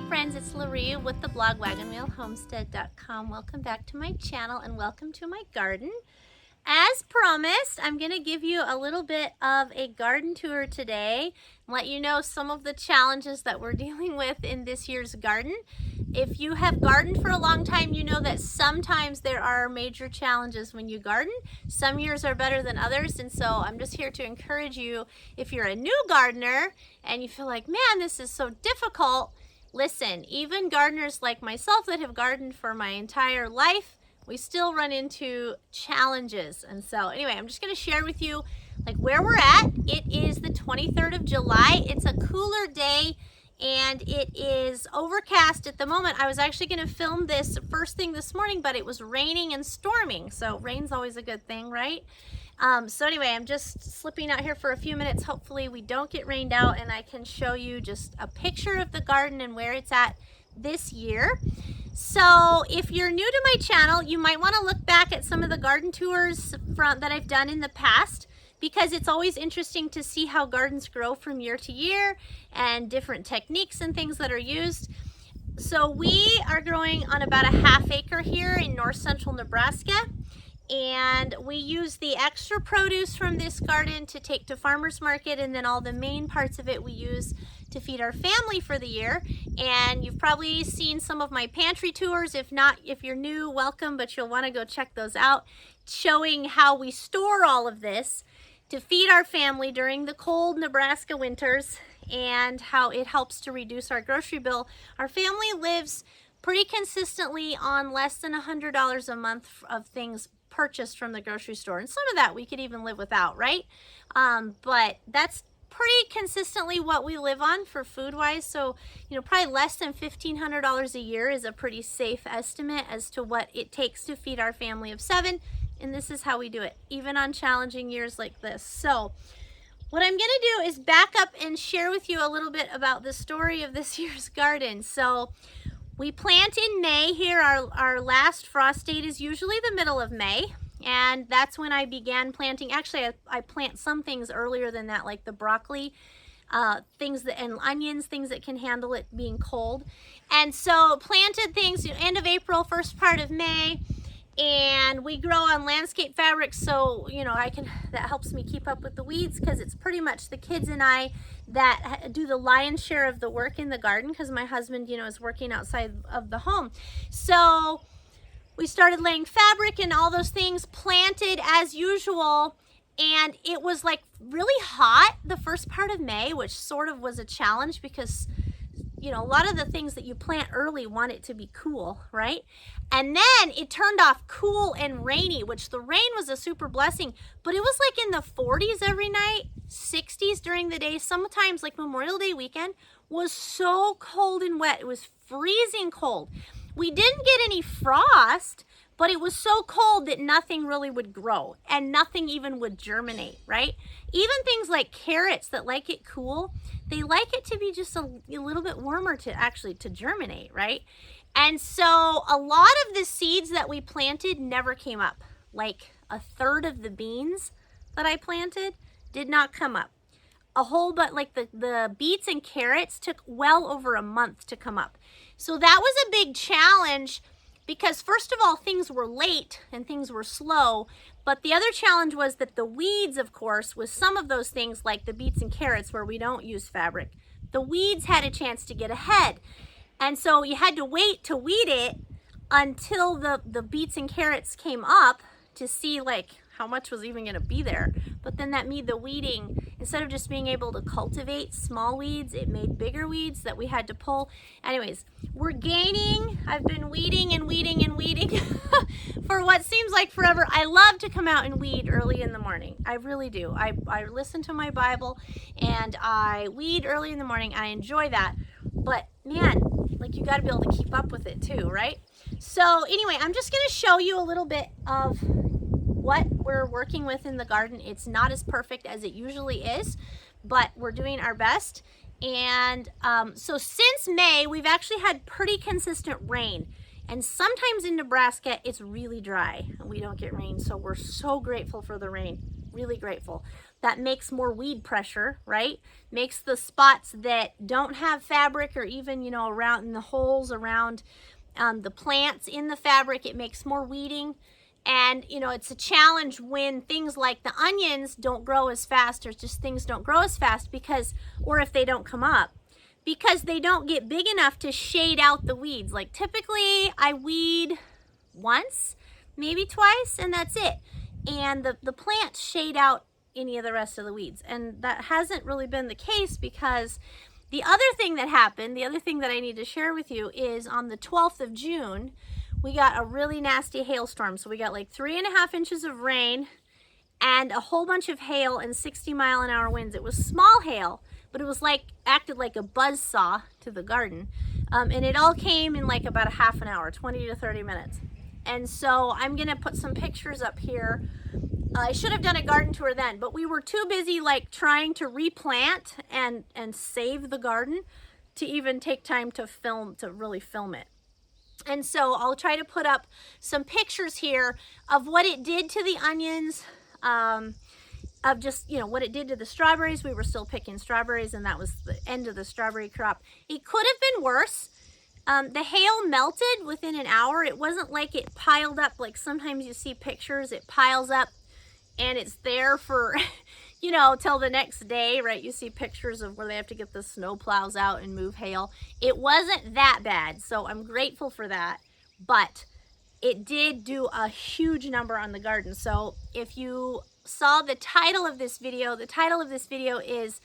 friends, it's Laree with the blog wagonwheelhomestead.com. Welcome back to my channel and welcome to my garden. As promised, I'm going to give you a little bit of a garden tour today and let you know some of the challenges that we're dealing with in this year's garden. If you have gardened for a long time, you know that sometimes there are major challenges when you garden. Some years are better than others, and so I'm just here to encourage you. If you're a new gardener and you feel like, man, this is so difficult, listen, even gardeners like myself that have gardened for my entire life, we still run into challenges. And so anyway, I'm just going to share with you like where we're at. It is the 23rd of July. It's a cooler day and it is overcast at the moment. I was actually going to film this first thing this morning, but it was raining and storming. So rain's always a good thing, right? So anyway, I'm just slipping out here for a few minutes. Hopefully we don't get rained out and I can show you just a picture of the garden and where it's at this year. So if you're new to my channel, you might want to look back at some of the garden tours that I've done in the past, because it's always interesting to see how gardens grow from year to year and different techniques and things that are used. So we are growing on about a ½ acre here in north central Nebraska, and we use the extra produce from this garden to take to farmers market, and then all the main parts of it we use to feed our family for the year. And you've probably seen some of my pantry tours. If not, if you're new, welcome, but you'll want to go check those out, showing how we store all of this to feed our family during the cold Nebraska winters and how it helps to reduce our grocery bill. Our family lives pretty consistently on less than $100 a month of things purchased from the grocery store, and some of that we could even live without, right? But that's pretty consistently what we live on for food wise. So, you know, probably less than $1,500 a year is a pretty safe estimate as to what it takes to feed our family of 7. And this is how we do it, even on challenging years like this. So what I'm going to do is back up and share with you a little bit about the story of this year's garden. So we plant in May here. Our last frost date is usually the middle of May. And that's when I began planting. Actually, I plant some things earlier than that, like the broccoli, things that, and onions, things that can handle it being cold. And so planted things end of April, first part of May. And we grow on landscape fabric, so you know that helps me keep up with the weeds, because it's pretty much the kids and I that do the lion's share of the work in the garden, because my husband, you know, is working outside of the home. So we started laying fabric and all those things, planted as usual, and it was like really hot the first part of May, which sort of was a challenge because, you know, a lot of the things that you plant early want it to be cool, right? And then it turned off cool and rainy, which the rain was a super blessing, but it was like in the 40s every night, 60s during the day. Sometimes like Memorial Day weekend was so cold and wet. It was freezing cold. We didn't get any frost, but it was so cold that nothing really would grow and nothing even would germinate, right? Even things like carrots that like it cool, they like it to be just a little bit warmer to germinate, right? And so a lot of the seeds that we planted never came up. Like a third of the beans that I planted did not come up. But like the beets and carrots took well over a month to come up. So that was a big challenge, because first of all, things were late and things were slow. But the other challenge was that the weeds, of course, with some of those things like the beets and carrots where we don't use fabric, the weeds had a chance to get ahead. And so you had to wait to weed it until the beets and carrots came up to see like how much was even going to be there. But then that made the weeding, instead of just being able to cultivate small weeds, it made bigger weeds that we had to pull. Anyways, we're gaining. I've been weeding and weeding and weeding for what seems like forever. I love to come out and weed early in the morning. I really do. I listen to my Bible and I weed early in the morning. I enjoy that. But man, like you got to be able to keep up with it too, right? So anyway, I'm just going to show you a little bit of what we're working with in the garden. It's not as perfect as it usually is, but we're doing our best. And so since May, we've actually had pretty consistent rain. And sometimes in Nebraska, it's really dry and we don't get rain. So we're so grateful for the rain, really grateful. that makes more weed pressure, right? Makes the spots that don't have fabric, or even, you know, around in the holes around the plants in the fabric, it makes more weeding. And, you know, it's a challenge when things like the onions don't grow as fast, or just things don't grow as fast because, or if they don't come up, because they don't get big enough to shade out the weeds. Like typically I weed once, maybe twice, and that's it. And the plants shade out any of the rest of the weeds. And that hasn't really been the case, because the other thing that happened, the other thing that I need to share with you is on the 12th of June, we got a really nasty hailstorm. So we got like 3.5 inches of rain and a whole bunch of hail and 60-mile-an-hour winds. It was small hail, but it was like, acted like a buzz saw to the garden. And it all came in like about a half an hour, 20 to 30 minutes. And so I'm gonna put some pictures up here. I should have done a garden tour then, but we were too busy like trying to replant and save the garden to even take time to really film it. And so I'll try to put up some pictures here of what it did to the onions, of just, you know, what it did to the strawberries. We were still picking strawberries, and that was the end of the strawberry crop. It could have been worse. The hail melted within an hour. It wasn't like it piled up like sometimes you see pictures. It piles up and it's there for, you know, till the next day, right? You see pictures of where they have to get the snow plows out and move hail. It wasn't that bad, so I'm grateful for that. But it did do a huge number on the garden. So if you saw the title of this video is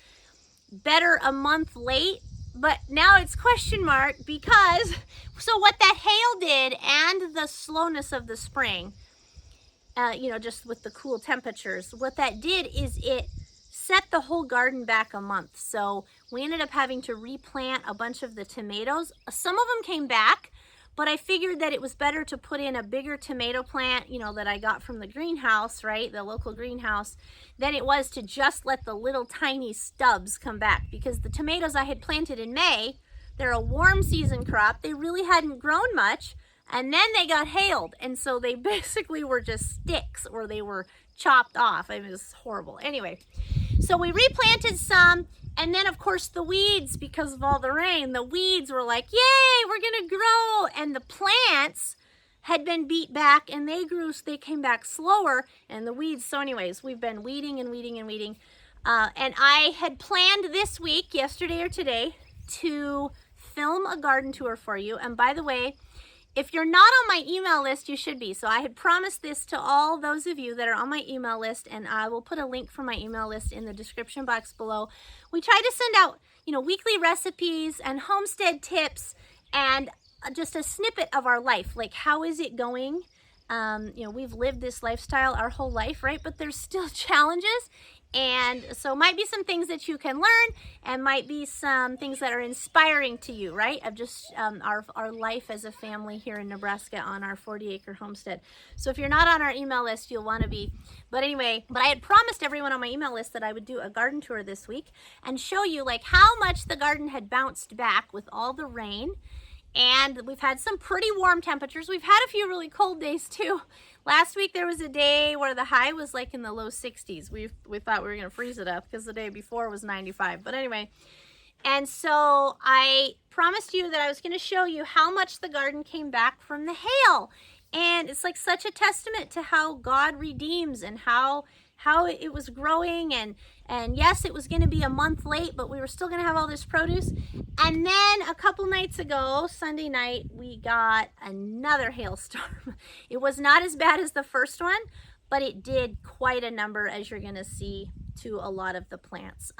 Better a Month Late, but now it's question mark, because so what that hail did and the slowness of the spring, you know, just with the cool temperatures, what that did is it set the whole garden back a month. So we ended up having to replant a bunch of the tomatoes. Some of them came back, but I figured that it was better to put in a bigger tomato plant, you know, that I got from the greenhouse, right, the local greenhouse, than it was to just let the little tiny stubs come back, because the tomatoes I had planted in May, they're a warm season crop. They really hadn't grown much, and then they got hailed, and so they basically were just sticks, or they were chopped off. I mean, it was horrible. Anyway, so we replanted some. And then, of course, the weeds, because of all the rain, the weeds were like, yay, we're going to grow. And the plants had been beat back, and they grew, so they came back slower. And the weeds, so anyways, we've been weeding and weeding and weeding. And I had planned this week, yesterday or today, to film a garden tour for you. And by the way, if you're not on my email list, you should be. So I had promised this to all those of you that are on my email list, and I will put a link for my email list in the description box below. We try to send out, you know, weekly recipes and homestead tips and just a snippet of our life. Like, how is it going? You know, we've lived this lifestyle our whole life, right? But there's still challenges. And so might be some things that you can learn, and might be some things that are inspiring to you, right? Of just our life as a family here in Nebraska on our 40-acre homestead. So if you're not on our email list, you'll want to be. But anyway, I had promised everyone on my email list that I would do a garden tour this week and show you like how much the garden had bounced back with all the rain. And we've had some pretty warm temperatures. We've had a few really cold days too. Last week there was a day where the high was like in the low 60s. We thought we were gonna freeze it up because the day before was 95. But anyway, and so I promised you that I was gonna show you how much the garden came back from the hail. And it's like such a testament to how God redeems, and how it was growing, and yes, it was going to be a month late, but we were still going to have all this produce. And then a couple nights ago, Sunday night, we got another hailstorm. It was not as bad as the first one, but it did quite a number, as you're going to see, to a lot of the plants.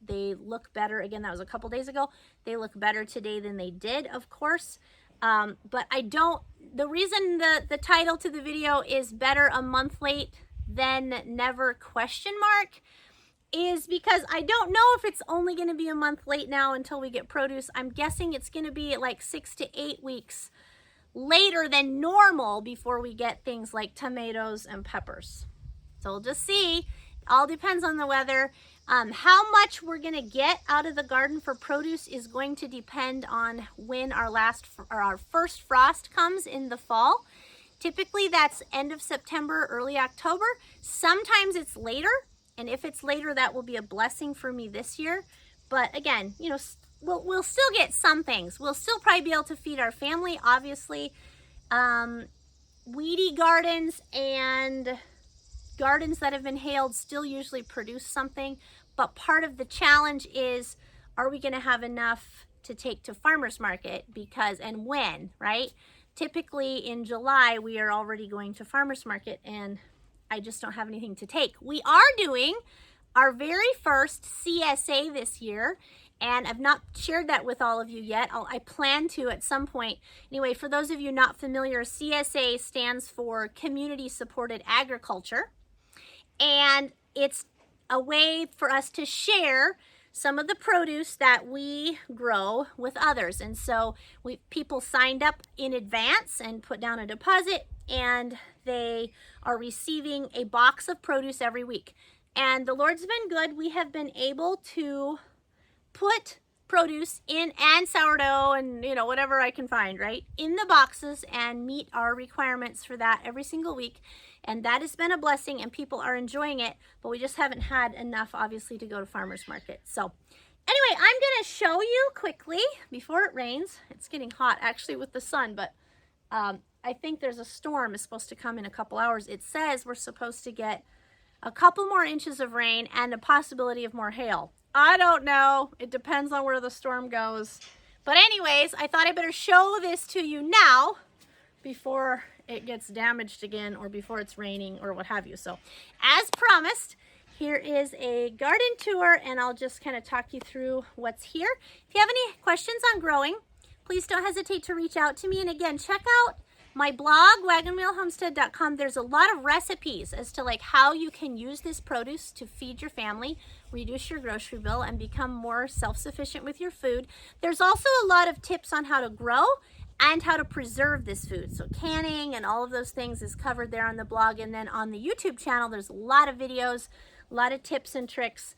They look better. Again, that was a couple days ago. They look better today than they did, of course. But the reason the title to the video is Better a Month Late Than Never ? Is because I don't know if it's only going to be a month late now until we get produce. I'm guessing it's going to be like 6 to 8 weeks later than normal before we get things like tomatoes and peppers. So we'll just see. All depends on the weather. How much we're going to get out of the garden for produce is going to depend on when our first frost comes in the fall. Typically that's end of September, early October. Sometimes it's later. And if it's later, that will be a blessing for me this year. But again, you know, we'll still get some things. We'll still probably be able to feed our family, obviously. Weedy gardens and gardens that have been hailed still usually produce something. But part of the challenge is, are we going to have enough to take to farmers market? Because, and when, right? Typically in July, we are already going to farmers market, and I just don't have anything to take. We are doing our very first CSA this year, and I've not shared that with all of you yet. I plan to at some point. Anyway, for those of you not familiar, CSA stands for Community Supported Agriculture, and it's a way for us to share some of the produce that we grow with others. And so people signed up in advance and put down a deposit, and they are receiving a box of produce every week. And the Lord's been good. We have been able to put produce in, and sourdough, and you know, whatever I can find, right, in the boxes, and meet our requirements for that every single week. And that has been a blessing, and people are enjoying it, but we just haven't had enough, obviously, to go to farmers market. So anyway, I'm going to show you quickly before it rains. It's getting hot actually with the sun, but I think there's a storm is supposed to come in a couple hours. It says we're supposed to get a couple more inches of rain and a possibility of more hail. I don't know. It depends on where the storm goes. But anyways, I thought I better show this to you now before it gets damaged again, or before it's raining, or what have you. So as promised, here is a garden tour, and I'll just kind of talk you through what's here. If you have any questions on growing, please don't hesitate to reach out to me. And again, check out my blog, wagonwheelhomestead.com. There's a lot of recipes as to like how you can use this produce to feed your family, reduce your grocery bill, and become more self-sufficient with your food. There's also a lot of tips on how to grow and how to preserve this food. So canning and all of those things is covered there on the blog. And then on the YouTube channel, there's a lot of videos, a lot of tips and tricks,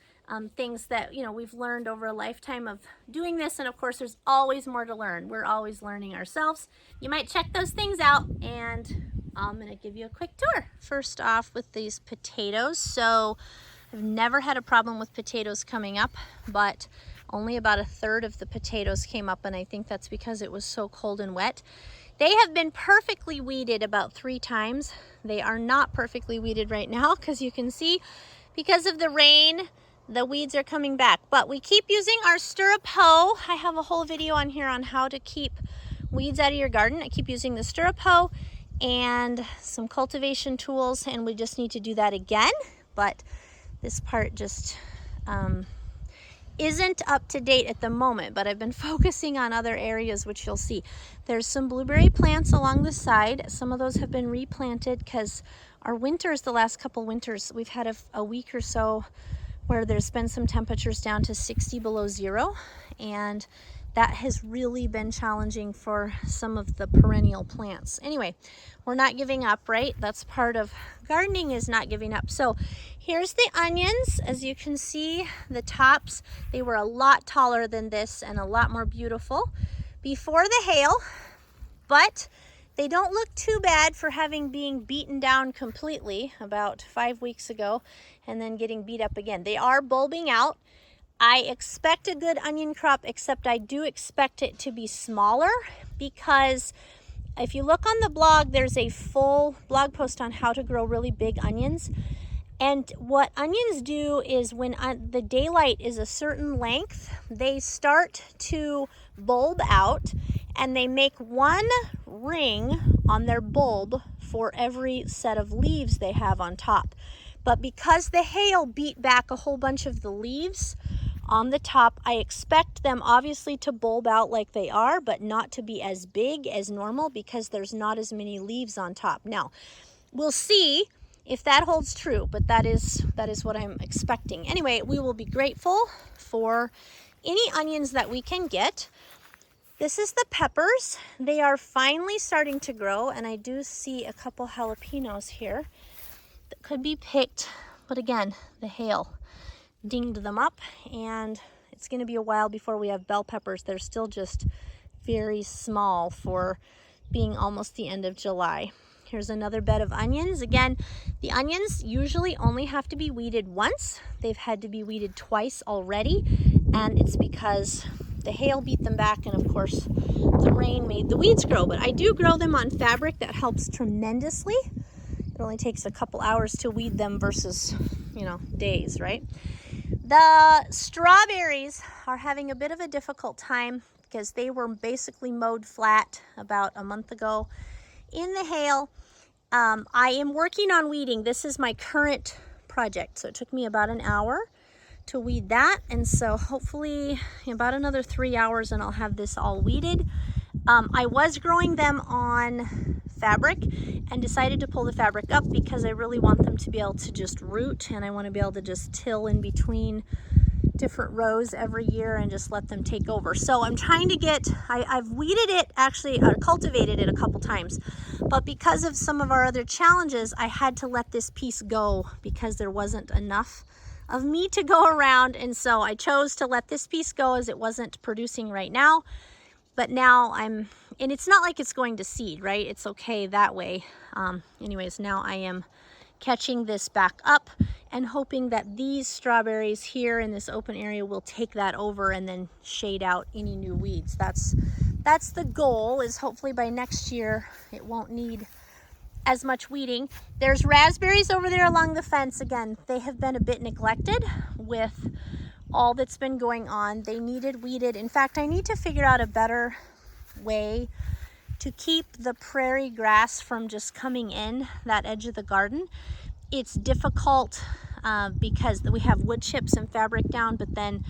things that, you know, we've learned over a lifetime of doing this. And of course, there's always more to learn. We're always learning ourselves. You might check those things out, and I'm going to give you a quick tour. First off with these potatoes. So I've never had a problem with potatoes coming up, but only about 1/3 of the potatoes came up, and I think that's because it was so cold and wet. They have been perfectly weeded about 3 times. They are not perfectly weeded right now, because you can see, because of the rain, the weeds are coming back. But we keep using our stirrup hoe. I have a whole video on here on how to keep weeds out of your garden. I keep using the stirrup hoe and some cultivation tools, and we just need to do that again. But this part just isn't up to date at the moment, but I've been focusing on other areas, which you'll see. There's some blueberry plants along the side. Some of those have been replanted because our winters, the last couple winters, we've had a week or so where there's been some temperatures down to 60 below zero, and that has really been challenging for some of the perennial plants. Anyway, we're not giving up, right? That's part of gardening, is not giving up. So here's the onions. As you can see, the tops, they were a lot taller than this and a lot more beautiful before the hail, but they don't look too bad for having been beaten down completely about 5 weeks ago and then getting beat up again. They are bulbing out. I expect a good onion crop, except I do expect it to be smaller, because if you look on the blog, there's a full blog post on how to grow really big onions. And what onions do is when the daylight is a certain length, they start to bulb out, and they make one ring on their bulb for every set of leaves they have on top. But because the hail beat back a whole bunch of the leaves on the top, I expect them obviously to bulb out like they are, but not to be as big as normal, because there's not as many leaves on top. Now, we'll see if that holds true, but that is what I'm expecting. Anyway, we will be grateful for any onions that we can get. This is the peppers. They are finally starting to grow, and I do see a couple jalapenos here that could be picked, but again, the hail dinged them up, and it's going to be a while before we have bell peppers. They're still just very small for being almost the end of July. Here's another bed of onions. Again, the onions usually only have to be weeded once. They've had to be weeded twice already, and it's because the hail beat them back, and of course the rain made the weeds grow. But I do grow them on fabric. That helps tremendously. It only takes a couple hours to weed them versus, you know, days, right? The strawberries are having a bit of a difficult time because they were basically mowed flat about a month ago in the hail. I am working on weeding. This is my current project, so it took me about an hour to weed that, and so hopefully about another 3 hours and I'll have this all weeded. I was growing them on fabric and decided to pull the fabric up because I really want them to be able to just root, and I want to be able to just till in between different rows every year and just let them take over. So I'm trying to get, I've weeded it actually, or cultivated it a couple times, but because of some of our other challenges, I had to let this piece go because there wasn't enough of me to go around, and so I chose to let this piece go as it wasn't producing right now. But now and it's not like it's going to seed, right? It's okay that way. Anyways, now I am catching this back up and hoping that these strawberries here in this open area will take that over and then shade out any new weeds. That's the goal, is hopefully by next year it won't need as much weeding. There's raspberries over there along the fence. Again, they have been a bit neglected with all that's been going on. They needed weeded. In fact, I need to figure out a better way to keep the prairie grass from just coming in that edge of the garden. It's difficult because we have wood chips and fabric down, but then,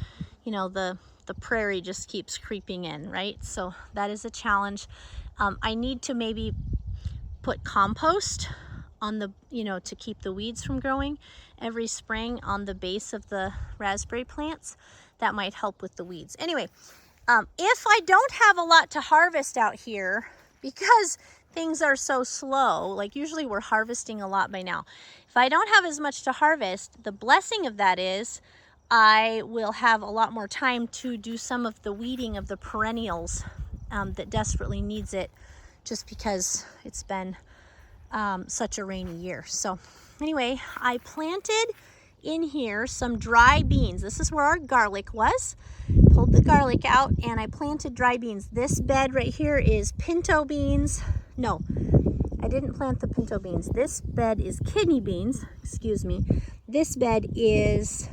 you know, the prairie just keeps creeping in, right? So that is a challenge. I need to maybe put compost on the, you know, to keep the weeds from growing every spring on the base of the raspberry plants. That might help with the weeds. Anyway, if I don't have a lot to harvest out here because things are so slow, like usually we're harvesting a lot by now. If I don't have as much to harvest, the blessing of that is I will have a lot more time to do some of the weeding of the perennials that desperately needs it, just because it's been such a rainy year. So anyway, I planted in here some dry beans. This is where our garlic was. Pulled the garlic out and I planted dry beans. This bed right here is pinto beans. No, I didn't plant the pinto beans. This bed is kidney beans, excuse me. This bed is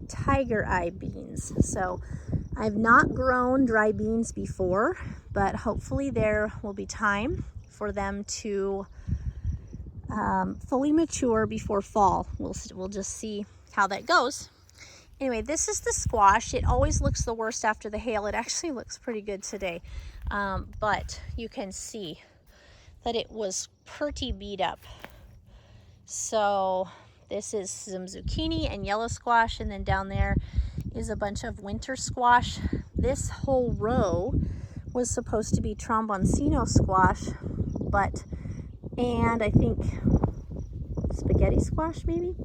tiger eye beans. So I've not grown dry beans before, but hopefully there will be time for them to fully mature before fall. We'll just see how that goes. Anyway, this is the squash. It always looks the worst after the hail. It actually looks pretty good today, but you can see that it was pretty beat up. So this is some zucchini and yellow squash, and then down there is a bunch of winter squash. This whole row was supposed to be tromboncino squash, and I think spaghetti squash maybe,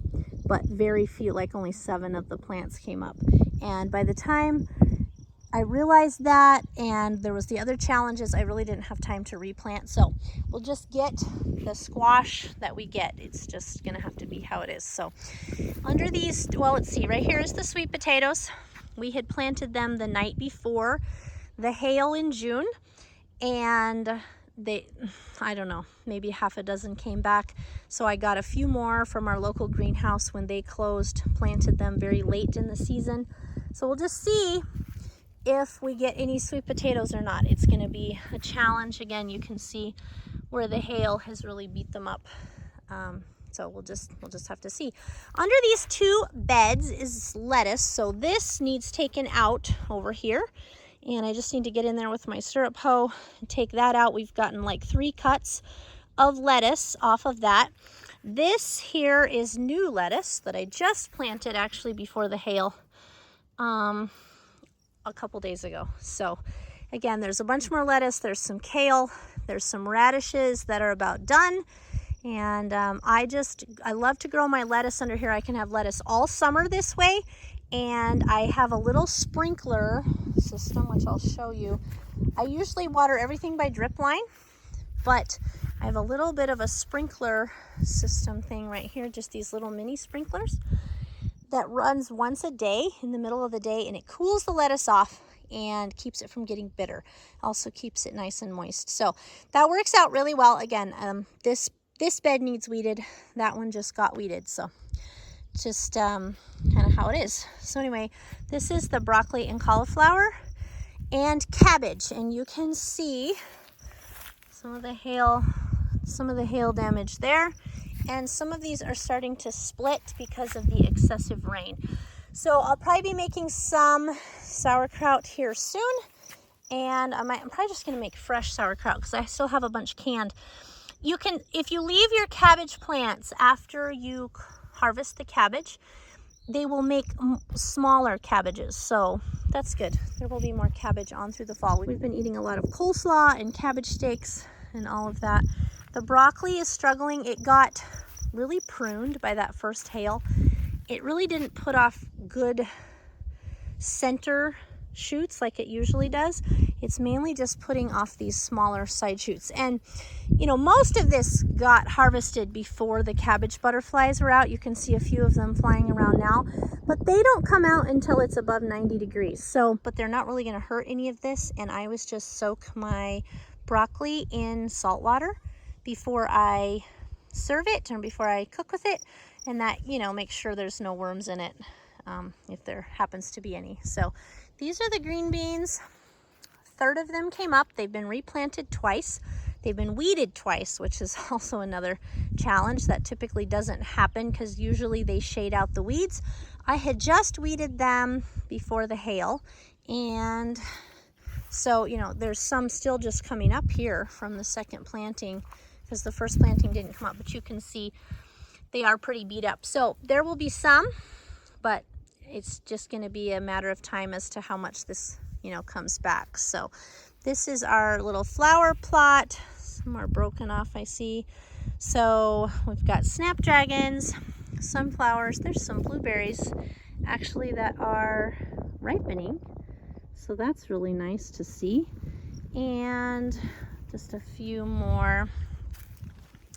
but very few, like only 7 of the plants came up. And by the time I realized that, and there was the other challenges, I really didn't have time to replant. So we'll just get the squash that we get. It's just gonna have to be how it is. So under these, well, let's see, right here is the sweet potatoes. We had planted them the night before the hail in June, and I don't know, maybe half a dozen came back. So I got a few more from our local greenhouse when they closed, planted them very late in the season. So we'll just see if we get any sweet potatoes or not. It's gonna be a challenge. Again, you can see where the hail has really beat them up. So we'll just have to see. Under these 2 beds is lettuce. So this needs taken out over here. And I just need to get in there with my stirrup hoe and take that out. We've gotten like 3 cuts of lettuce off of that. This here is new lettuce that I just planted actually before the hail a couple days ago. So again, there's a bunch more lettuce. There's some kale. There's some radishes that are about done. And I love to grow my lettuce under here. I can have lettuce all summer this way. And I have a little sprinkler system, which I'll show you. I usually water everything by drip line, but I have a little bit of a sprinkler system thing right here, just these little mini sprinklers that runs once a day in the middle of the day, and it cools the lettuce off and keeps it from getting bitter. Also keeps it nice and moist. So that works out really well. Again, this bed needs weeded. That one just got weeded. So just kind of how it is. So anyway, this is the broccoli and cauliflower and cabbage, and you can see some of the hail damage there, and some of these are starting to split because of the excessive rain. So I'll probably be making some sauerkraut here soon, and I'm probably just going to make fresh sauerkraut because I still have a bunch canned. You can, if you leave your cabbage plants after you harvest the cabbage, they will make smaller cabbages, so that's good. There will be more cabbage on through the fall. We've been eating a lot of coleslaw and cabbage steaks and all of that. The broccoli is struggling. It got really pruned by that first hail. It really didn't put off good center shoots like it usually does. It's mainly just putting off these smaller side shoots. And you know, most of this got harvested before the cabbage butterflies were out. You can see a few of them flying around now, but they don't come out until it's above 90 degrees. So, but they're not really going to hurt any of this. And I always just soak my broccoli in salt water before I serve it or before I cook with it, and that, you know, make sure there's no worms in it if there happens to be any. So these are the green beans. A third of them came up. They've been replanted twice. They've been weeded twice, which is also another challenge that typically doesn't happen because usually they shade out the weeds. I had just weeded them before the hail, and so, you know, there's some still just coming up here from the second planting because the first planting didn't come up, but you can see they are pretty beat up. So there will be some, but it's just going to be a matter of time as to how much this, you know, comes back. So this is our little flower plot. Some are broken off, I see. So we've got snapdragons, sunflowers. There's some blueberries actually that are ripening. So that's really nice to see. And just a few more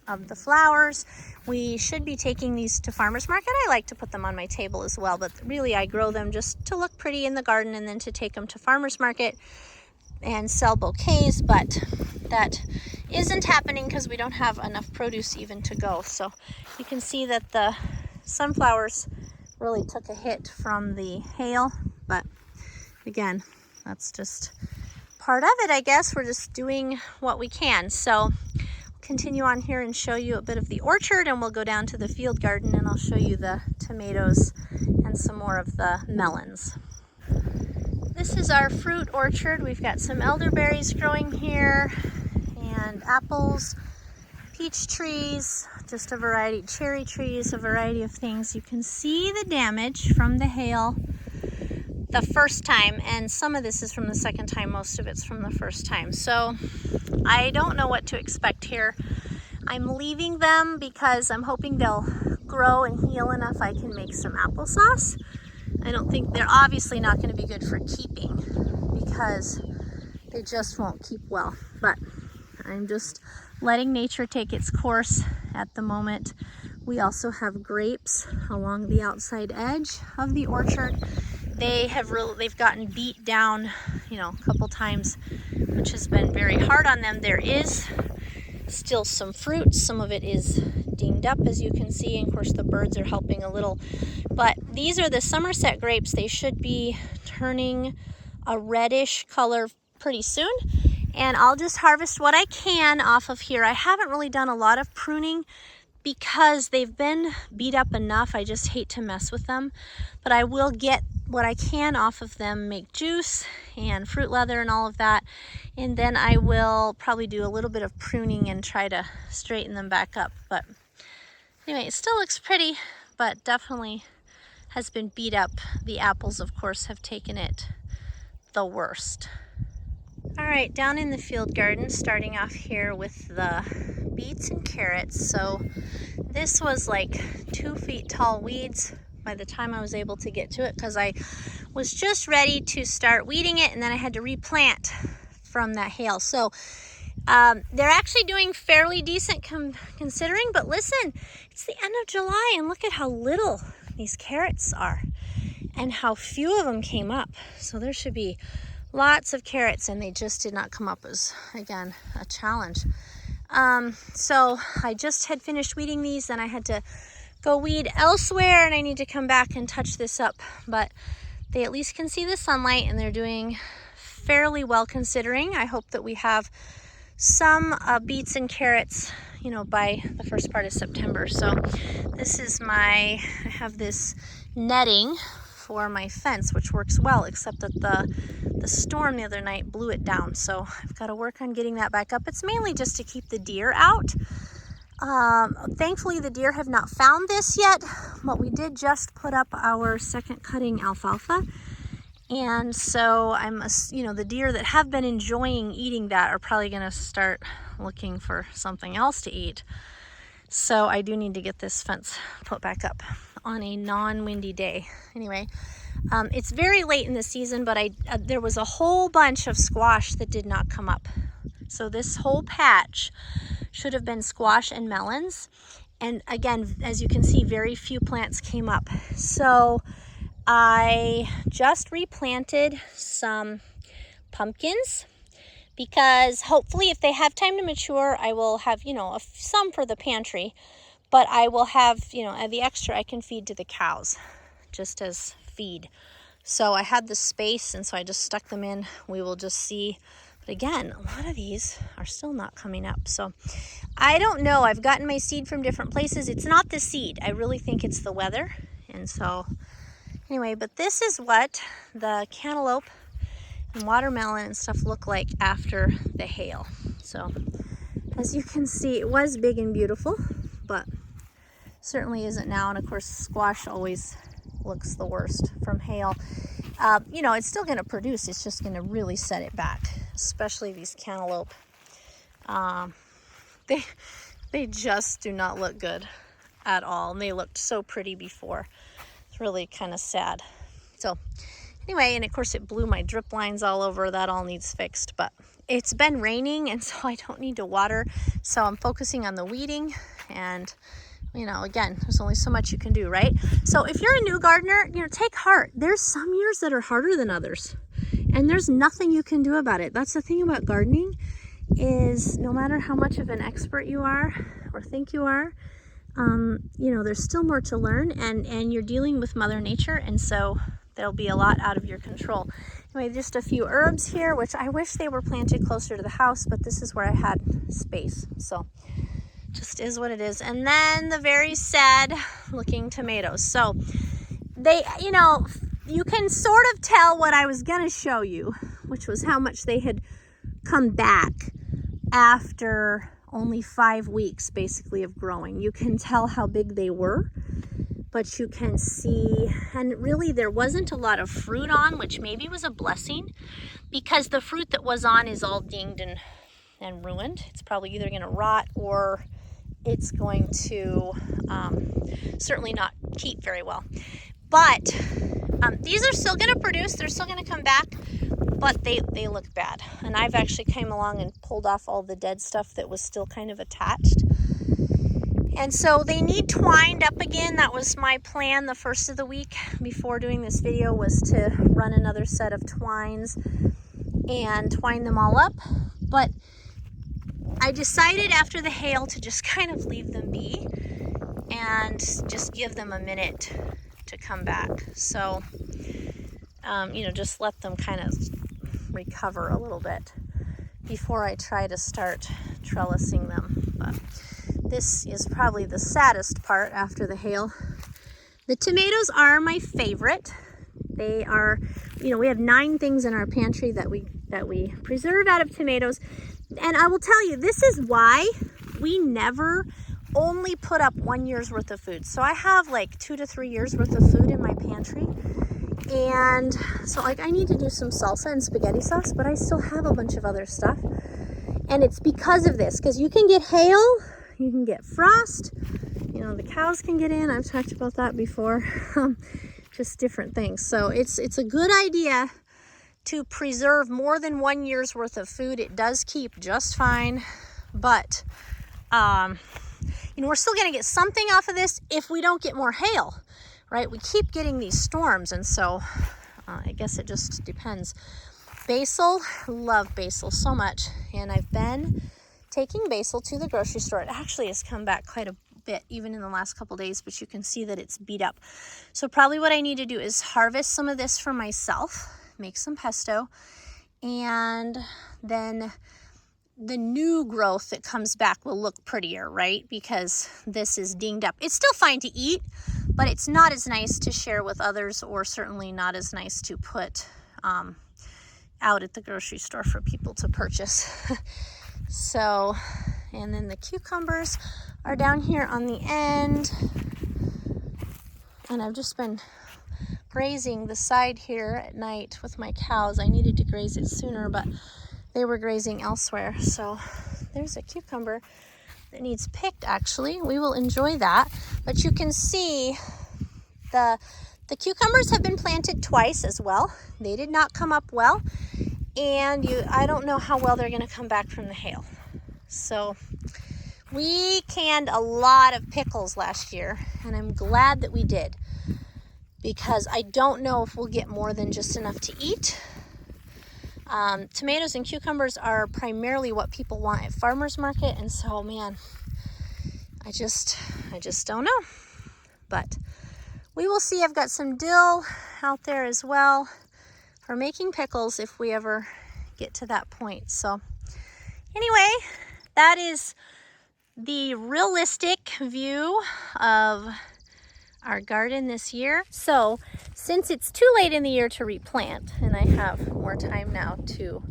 of the flowers. We should be taking these to farmers market. I like to put them on my table as well, but really I grow them just to look pretty in the garden and then to take them to farmers market and sell bouquets, but that isn't happening because we don't have enough produce even to go. So you can see that the sunflowers really took a hit from the hail, but again, that's just part of it, I guess. We're just doing what we can. So continue on here and show you a bit of the orchard, and we'll go down to the field garden and I'll show you the tomatoes and some more of the melons. This is our fruit orchard. We've got some elderberries growing here and apples, peach trees, just a variety, cherry trees, a variety of things. You can see the damage from the hail the first time, and some of this is from the second time. Most of it's from the first time. So I don't know what to expect here. I'm leaving them because I'm hoping they'll grow and heal enough I can make some applesauce. I don't think they're obviously not going to be good for keeping because they just won't keep well, but I'm just letting nature take its course at the moment. We also have grapes along the outside edge of the orchard. They've gotten beat down, you know, a couple times, which has been very hard on them. There is still some fruit. Some of it is dinged up, as you can see. And of course, the birds are helping a little. But these are the Somerset grapes. They should be turning a reddish color pretty soon. And I'll just harvest what I can off of here. I haven't really done a lot of pruning because they've been beat up enough. I just hate to mess with them. But I will get what I can off of them, make juice and fruit leather and all of that. And then I will probably do a little bit of pruning and try to straighten them back up. But anyway, it still looks pretty, but definitely has been beat up. The apples, of course, have taken it the worst. All right, down in the field garden, starting off here with the beets and carrots. So this was like 2 feet tall weeds by the time I was able to get to it because I was just ready to start weeding it, and then I had to replant from that hail. So They're actually doing fairly decent considering, but listen, it's the end of July and look at how little these carrots are and how few of them came up. So there should be lots of carrots and they just did not come up as, again, a challenge. So I just had finished weeding these, then I had to go weed elsewhere and I need to come back and touch this up, but they at least can see the sunlight and they're doing fairly well considering. I hope that we have some beets and carrots, you know, by the first part of September. So this is I have this netting for my fence, which works well, except that the storm the other night blew it down. So I've got to work on getting that back up. It's mainly just to keep the deer out. Thankfully the deer have not found this yet, but we did just put up our second cutting alfalfa. And so you know, the deer that have been enjoying eating that are probably going to start looking for something else to eat. So I do need to get this fence put back up on a non-windy day. Anyway, it's very late in the season, but there was a whole bunch of squash that did not come up. So this whole patch should have been squash and melons. And again, as you can see, very few plants came up. So I just replanted some pumpkins because hopefully if they have time to mature, I will have, you know, some for the pantry, but I will have, you know, the extra I can feed to the cows just as feed. So I had the space and so I just stuck them in. We will just see. But again, a lot of these are still not coming up. So I don't know. I've gotten my seed from different places. It's not the seed. I really think it's the weather. And so anyway, but this is what the cantaloupe and watermelon and stuff look like after the hail. So as you can see, it was big and beautiful, but certainly isn't now. And of course, squash always looks the worst from hail. You know, it's still going to produce. It's just going to really set it back, especially these cantaloupe. They just do not look good at all. And they looked so pretty before. Really kind of sad. So anyway, and of course it blew my drip lines all over. That all needs fixed, but it's been raining and so I don't need to water, so I'm focusing on the weeding. And you know, again, there's only so much you can do, right? So if you're a new gardener, you know, take heart. There's some years that are harder than others and there's nothing you can do about it. That's the thing about gardening, is no matter how much of an expert you are or think you are, you know, there's still more to learn, and you're dealing with Mother Nature, and so there'll be a lot out of your control. Anyway, just a few herbs here, which I wish they were planted closer to the house, but this is where I had space. So just is what it is. And then the very sad looking tomatoes. So they, you know, you can sort of tell what I was going to show you, which was how much they had come back after only 5 weeks basically of growing. You can tell how big they were, but you can see, and really there wasn't a lot of fruit on, which maybe was a blessing, because the fruit that was on is all dinged and ruined. It's probably either going to rot or it's going to certainly not keep very well. But these are still going to produce. They're still going to come back, but they look bad. And I've actually came along and pulled off all the dead stuff that was still kind of attached. And so they need twined up again. That was my plan the first of the week before doing this video, was to run another set of twines and twine them all up. But I decided after the hail to just kind of leave them be and just give them a minute to come back. So, you know, just let them kind of recover a little bit before I try to start trellising them. But this is probably the saddest part after the hail. The tomatoes are my favorite. They are, you know, we have 9 things in our pantry that we preserve out of tomatoes. And I will tell you, this is why we never only put up 1 year's worth of food. So I have like 2 to 3 years worth of food in my pantry. And so like I need to do some salsa and spaghetti sauce, but I still have a bunch of other stuff. And it's because of this, because you can get hail, you can get frost, you know, the cows can get in. I've talked about that before. Just different things. So it's a good idea to preserve more than 1 year's worth of food. It does keep just fine, but you know, we're still gonna get something off of this if we don't get more hail, right? We keep getting these storms, and so I guess it just depends. Basil, love basil so much, and I've been taking basil to the grocery store. It actually has come back quite a bit even in the last couple days, but you can see that it's beat up. So probably what I need to do is harvest some of this for myself, make some pesto, and then the new growth that comes back will look prettier, right? Because this is dinged up. It's still fine to eat, but it's not as nice to share with others, or certainly not as nice to put out at the grocery store for people to purchase. So, and then the cucumbers are down here on the end, and I've just been grazing the side here at night with my cows. I needed to graze it sooner, but they were grazing elsewhere. So there's a cucumber that needs picked. Actually, we will enjoy that. But you can see the cucumbers have been planted twice as well. They did not come up well, and I don't know how well they're going to come back from the hail. So we canned a lot of pickles last year, and I'm glad that we did, because I don't know if we'll get more than just enough to eat. Tomatoes and cucumbers are primarily what people want at farmers market, and so, man, I just don't know. But we will see. I've got some dill out there as well for making pickles if we ever get to that point. So anyway, that is the realistic view of our garden this year. So since it's too late in the year to replant, and I have more time now to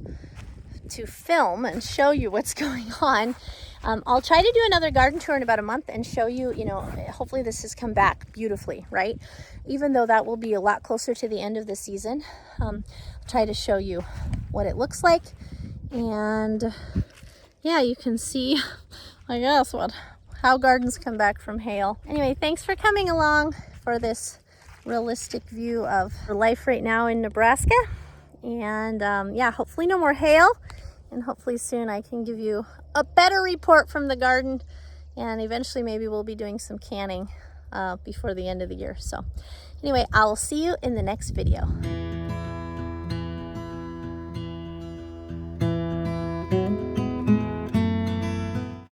film and show you what's going on, I'll try to do another garden tour in about a month and show you, you know, hopefully this has come back beautifully, right? Even though that will be a lot closer to the end of the season, I'll try to show you what it looks like. And yeah, you can see, I guess, how gardens come back from hail. Anyway, thanks for coming along for this realistic view of life right now in Nebraska. And yeah, hopefully no more hail, and hopefully soon I can give you a better report from the garden, and eventually maybe we'll be doing some canning before the end of the year. So anyway, I'll see you in the next video.